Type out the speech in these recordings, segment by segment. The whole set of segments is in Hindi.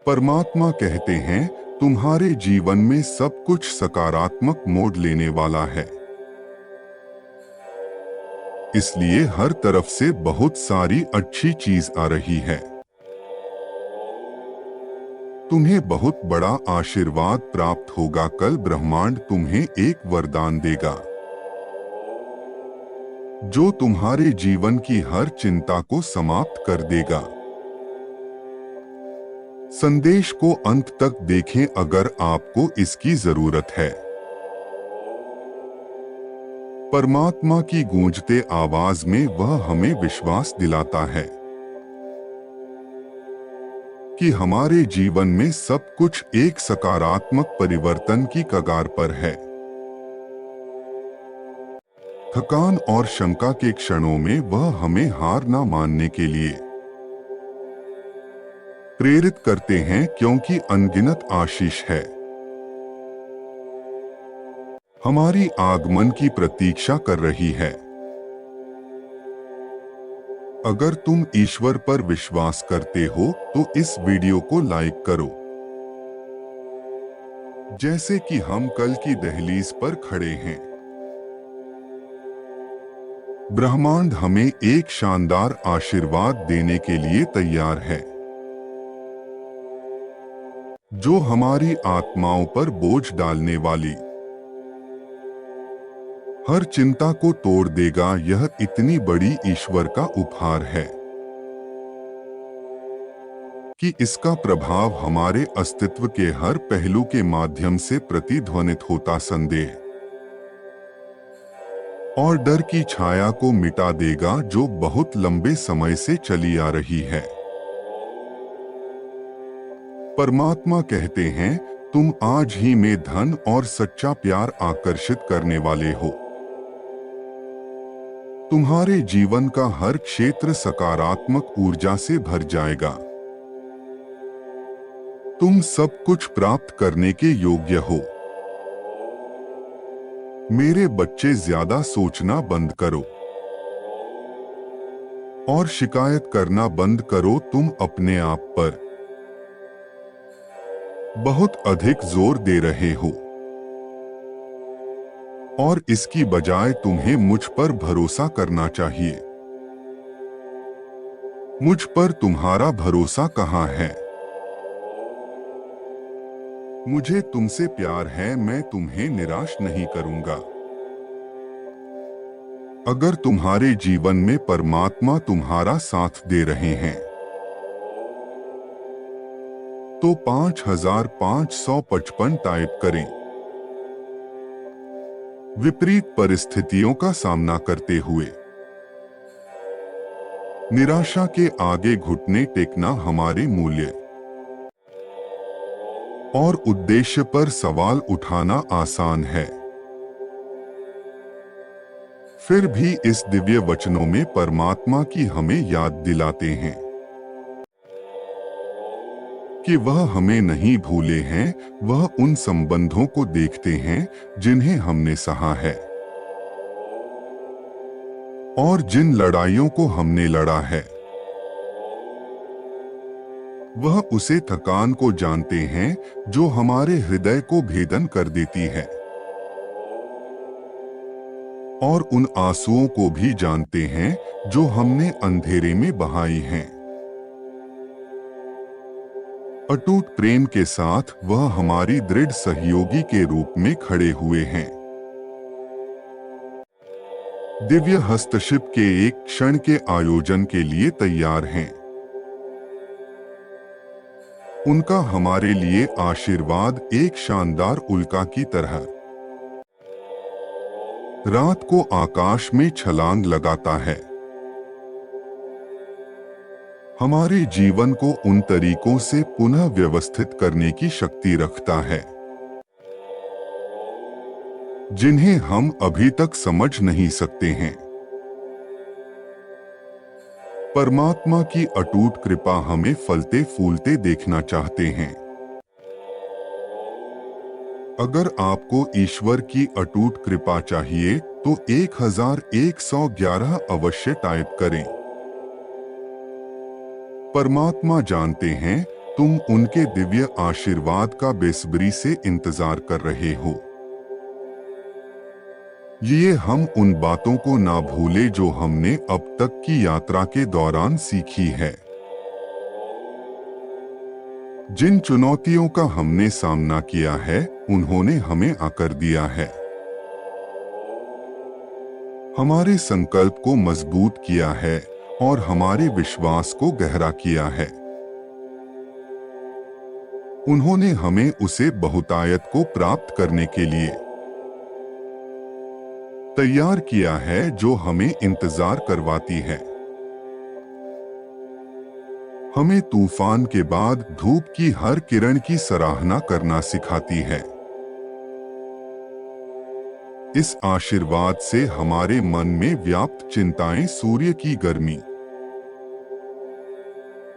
परमात्मा कहते हैं, तुम्हारे जीवन में सब कुछ सकारात्मक मोड़ लेने वाला है। इसलिए हर तरफ से बहुत सारी अच्छी चीज आ रही है। तुम्हें बहुत बड़ा आशीर्वाद प्राप्त होगा। कल ब्रह्मांड तुम्हें एक वरदान देगा जो तुम्हारे जीवन की हर चिंता को समाप्त कर देगा। संदेश को अंत तक देखें अगर आपको इसकी जरूरत है। परमात्मा की गूंजते आवाज में वह हमें विश्वास दिलाता है कि हमारे जीवन में सब कुछ एक सकारात्मक परिवर्तन की कगार पर है। थकान और शंका के क्षणों में वह हमें हार न मानने के लिए प्रेरित करते हैं, क्योंकि अनगिनत आशीष है हमारी आगमन की प्रतीक्षा कर रही है। अगर तुम ईश्वर पर विश्वास करते हो तो इस वीडियो को लाइक करो। जैसे कि हम कल की दहलीज पर खड़े हैं, ब्रह्मांड हमें एक शानदार आशीर्वाद देने के लिए तैयार है जो हमारी आत्माओं पर बोझ डालने वाली हर चिंता को तोड़ देगा। यह इतनी बड़ी ईश्वर का उपहार है कि इसका प्रभाव हमारे अस्तित्व के हर पहलू के माध्यम से प्रतिध्वनित होता संदेह और डर की छाया को मिटा देगा जो बहुत लंबे समय से चली आ रही है। परमात्मा कहते हैं, तुम आज ही में धन और सच्चा प्यार आकर्षित करने वाले हो। तुम्हारे जीवन का हर क्षेत्र सकारात्मक ऊर्जा से भर जाएगा। तुम सब कुछ प्राप्त करने के योग्य हो। मेरे बच्चे, ज्यादा सोचना बंद करो और शिकायत करना बंद करो। तुम अपने आप पर बहुत अधिक जोर दे रहे हो और इसकी बजाय तुम्हें मुझ पर भरोसा करना चाहिए। मुझ पर तुम्हारा भरोसा कहाँ है? मुझे तुमसे प्यार है, मैं तुम्हें निराश नहीं करूंगा। अगर तुम्हारे जीवन में परमात्मा तुम्हारा साथ दे रहे हैं तो 5555 टाइप करें। विपरीत परिस्थितियों का सामना करते हुए निराशा के आगे घुटने टेकना हमारे मूल्य और उद्देश्य पर सवाल उठाना आसान है। फिर भी इस दिव्य वचनों में परमात्मा की हमें याद दिलाते हैं कि वह हमें नहीं भूले हैं। वह उन संबंधों को देखते हैं जिन्हें हमने सहा है और जिन लड़ाइयों को हमने लड़ा है। वह उसे थकान को जानते हैं जो हमारे हृदय को भेदन कर देती है और उन आंसुओं को भी जानते हैं जो हमने अंधेरे में बहाई हैं। अटूट प्रेम के साथ वह हमारी दृढ़ सहयोगी के रूप में खड़े हुए हैं। दिव्य हस्तक्षेप के एक क्षण के आयोजन के लिए तैयार हैं। उनका हमारे लिए आशीर्वाद एक शानदार उल्का की तरह रात को आकाश में छलांग लगाता है। हमारे जीवन को उन तरीकों से पुनः व्यवस्थित करने की शक्ति रखता है जिन्हें हम अभी तक समझ नहीं सकते हैं। परमात्मा की अटूट कृपा हमें फलते फूलते देखना चाहते हैं। अगर आपको ईश्वर की अटूट कृपा चाहिए तो 1111 अवश्य टाइप करें। परमात्मा जानते हैं तुम उनके दिव्य आशीर्वाद का बेसब्री से इंतजार कर रहे हो। ये हम उन बातों को ना भूले जो हमने अब तक की यात्रा के दौरान सीखी है। जिन चुनौतियों का हमने सामना किया है, उन्होंने हमें आकर दिया है, हमारे संकल्प को मजबूत किया है और हमारे विश्वास को गहरा किया है। उन्होंने हमें उसे बहुतायत को प्राप्त करने के लिए तैयार किया है जो हमें इंतजार करवाती है। हमें तूफान के बाद धूप की हर किरण की सराहना करना सिखाती है। इस आशीर्वाद से हमारे मन में व्याप्त चिंताएं सूर्य की गर्मी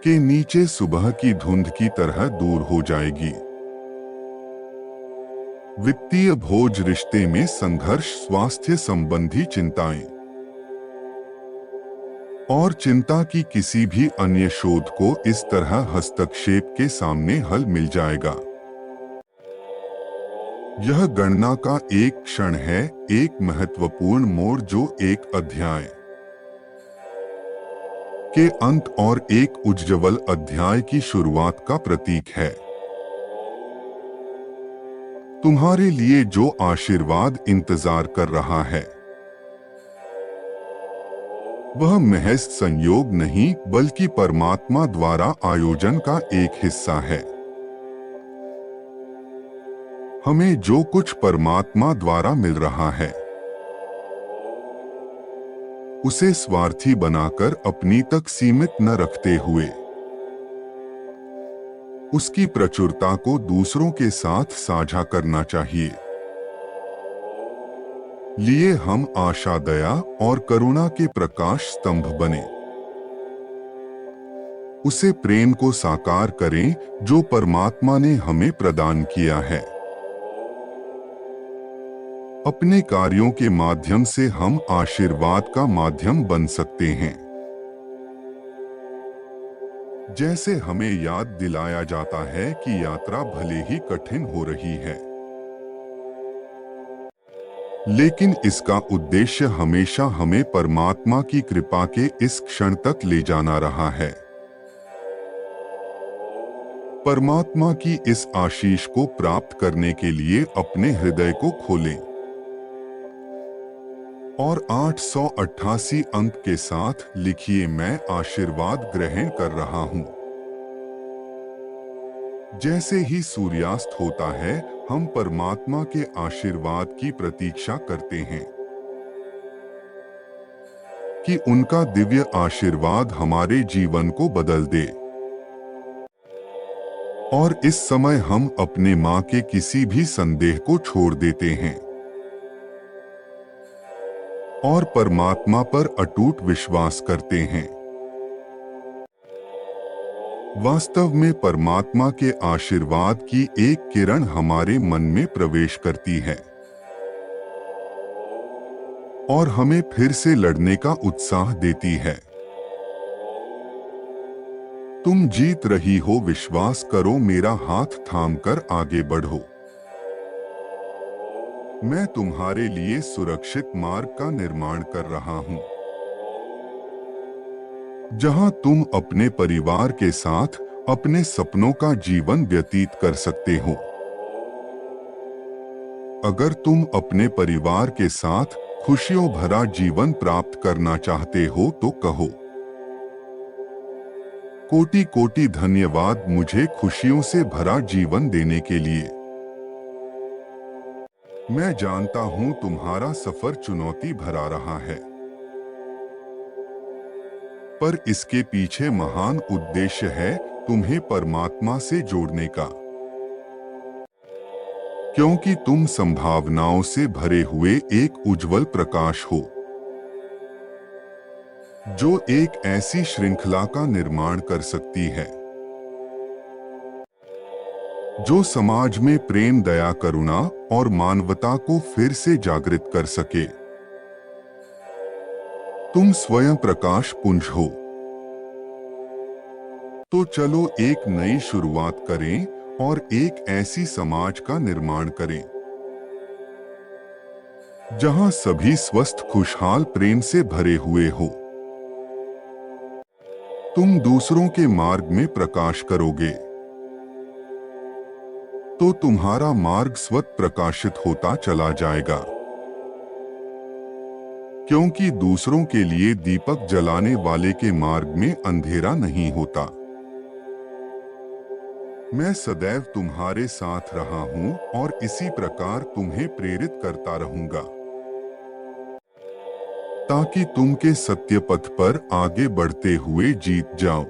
के नीचे सुबह की धुंध की तरह दूर हो जाएगी। वित्तीय बोझ, रिश्ते में संघर्ष, स्वास्थ्य संबंधी चिंताएं और चिंता की किसी भी अन्य शोध को इस तरह हस्तक्षेप के सामने हल मिल जाएगा। यह गणना का एक क्षण है, एक महत्वपूर्ण मोड़ जो एक अध्याय के अंत और एक उज्ज्वल अध्याय की शुरुआत का प्रतीक है। तुम्हारे लिए जो आशीर्वाद इंतजार कर रहा है, वह महज संयोग नहीं बल्कि परमात्मा द्वारा आयोजन का एक हिस्सा है। हमें जो कुछ परमात्मा द्वारा मिल रहा है, उसे स्वार्थी बनाकर अपनी तक सीमित न रखते हुए उसकी प्रचुरता को दूसरों के साथ साझा करना चाहिए। लिए हम आशा, दया और करुणा के प्रकाश स्तंभ बने। उसे प्रेम को साकार करें जो परमात्मा ने हमें प्रदान किया है। अपने कार्यों के माध्यम से हम आशीर्वाद का माध्यम बन सकते हैं। जैसे हमें याद दिलाया जाता है कि यात्रा भले ही कठिन हो रही है, लेकिन इसका उद्देश्य हमेशा हमें परमात्मा की कृपा के इस क्षण तक ले जाना रहा है। परमात्मा की इस आशीष को प्राप्त करने के लिए अपने हृदय को खोलें और 888 अंक के साथ लिखिए, मैं आशीर्वाद ग्रहण कर रहा हूं। जैसे ही सूर्यास्त होता है, हम परमात्मा के आशीर्वाद की प्रतीक्षा करते हैं कि उनका दिव्य आशीर्वाद हमारे जीवन को बदल दे। और इस समय हम अपने मां के किसी भी संदेह को छोड़ देते हैं और परमात्मा पर अटूट विश्वास करते हैं। वास्तव में परमात्मा के आशीर्वाद की एक किरण हमारे मन में प्रवेश करती है और हमें फिर से लड़ने का उत्साह देती है। तुम जीत रही हो, विश्वास करो, मेरा हाथ थामकर आगे बढ़ो। मैं तुम्हारे लिए सुरक्षित मार्ग का निर्माण कर रहा हूं, जहां तुम अपने परिवार के साथ अपने सपनों का जीवन व्यतीत कर सकते हो। अगर तुम अपने परिवार के साथ खुशियों भरा जीवन प्राप्त करना चाहते हो तो कहो, कोटि कोटि धन्यवाद मुझे खुशियों से भरा जीवन देने के लिए। मैं जानता हूं तुम्हारा सफर चुनौती भरा रहा है, पर इसके पीछे महान उद्देश्य है, तुम्हें परमात्मा से जोड़ने का। क्योंकि तुम संभावनाओं से भरे हुए एक उज्जवल प्रकाश हो, जो एक ऐसी श्रृंखला का निर्माण कर सकती है जो समाज में प्रेम, दया, करुणा और मानवता को फिर से जागृत कर सके। तुम स्वयं प्रकाश पुंज हो। तो चलो एक नई शुरुआत करें और एक ऐसी समाज का निर्माण करें जहां सभी स्वस्थ, खुशहाल, प्रेम से भरे हुए हो। तुम दूसरों के मार्ग में प्रकाश करोगे तो तुम्हारा मार्ग स्वतः प्रकाशित होता चला जाएगा, क्योंकि दूसरों के लिए दीपक जलाने वाले के मार्ग में अंधेरा नहीं होता। मैं सदैव तुम्हारे साथ रहा हूं और इसी प्रकार तुम्हें प्रेरित करता रहूंगा ताकि तुम के सत्य पथ पर आगे बढ़ते हुए जीत जाओ।